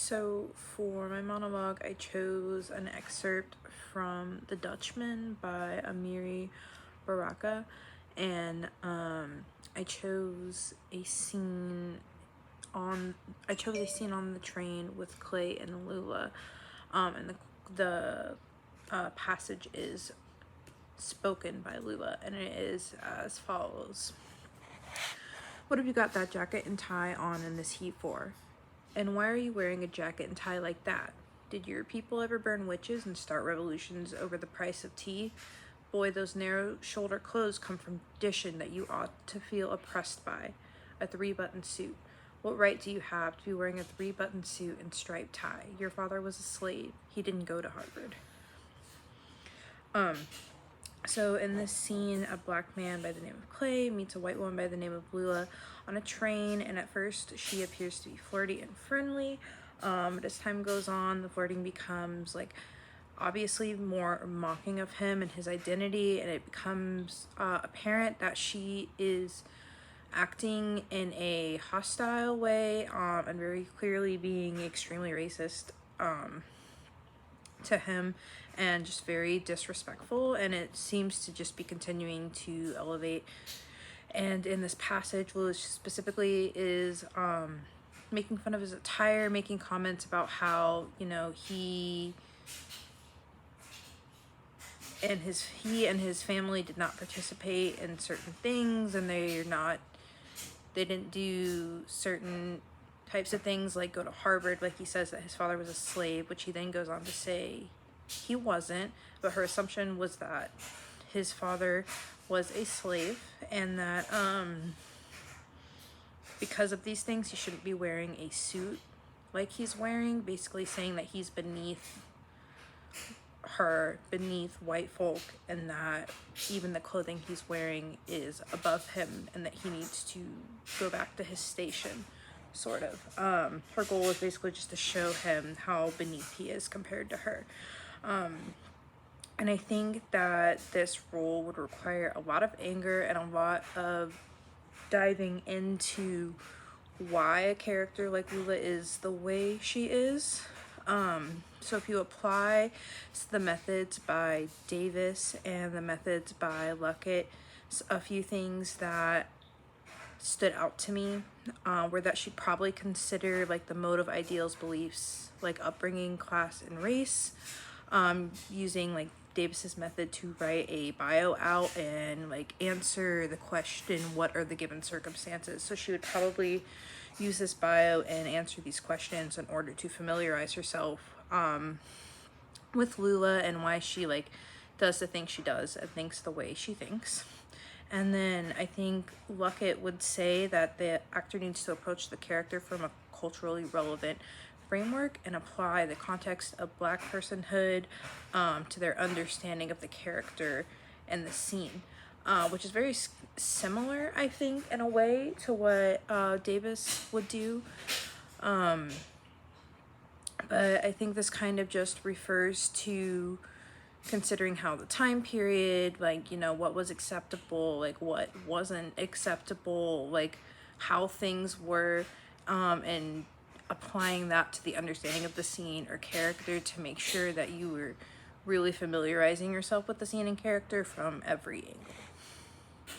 So for my monologue, I chose an excerpt from The Dutchman by Amiri Baraka, and I chose a scene on the train with Clay and Lula, and the passage is spoken by Lula, and it is as follows. What have you got that jacket and tie on in this heat for? And why are you wearing a jacket and tie like that? Did your people ever burn witches and start revolutions over the price of tea? Boy, those narrow shoulder clothes come from tradition that you ought to feel oppressed by. A 3-button suit. What right do you have to be wearing a 3-button suit and striped tie? Your father was a slave. He didn't go to Harvard. So in this scene, a black man by the name of Clay meets a white woman by the name of Lula on a train, and at first she appears to be flirty and friendly, but as time goes on, the flirting becomes like obviously more mocking of him and his identity, and it becomes apparent that she is acting in a hostile way, and very clearly being extremely racist to him, and just very disrespectful, and it seems to just be continuing to elevate. And in this passage, Lewis specifically is making fun of his attire, making comments about how, you know, he and his family did not participate in certain things, and they didn't do certain types of things like go to Harvard. Like he says that his father was a slave, which he then goes on to say he wasn't, but her assumption was that his father was a slave, and that because of these things he shouldn't be wearing a suit like he's wearing, basically saying that he's beneath white folk, and that even the clothing he's wearing is above him, and that he needs to go back to his station, sort of. Her goal is basically just to show him how beneath he is compared to her. And I think that this role would require a lot of anger and a lot of diving into why a character like Lula is the way she is. So if you apply the methods by Davis and the methods by Luckett, a few things that stood out to me were that she'd probably consider like the motive, ideals, beliefs, like upbringing, class, and race, using like Davis's method to write a bio out and like answer the question, what are the given circumstances? So she would probably use this bio and answer these questions in order to familiarize herself with Lula and why she like does the things she does and thinks the way she thinks. And then I think Luckett would say that the actor needs to approach the character from a culturally relevant framework and apply the context of Black personhood to their understanding of the character and the scene, which is very similar, I think, in a way to what Davis would do. But I think this kind of just refers to considering how the time period, like, you know, what was acceptable, like what wasn't acceptable, like how things were, and applying that to the understanding of the scene or character to make sure that you were really familiarizing yourself with the scene and character from every angle.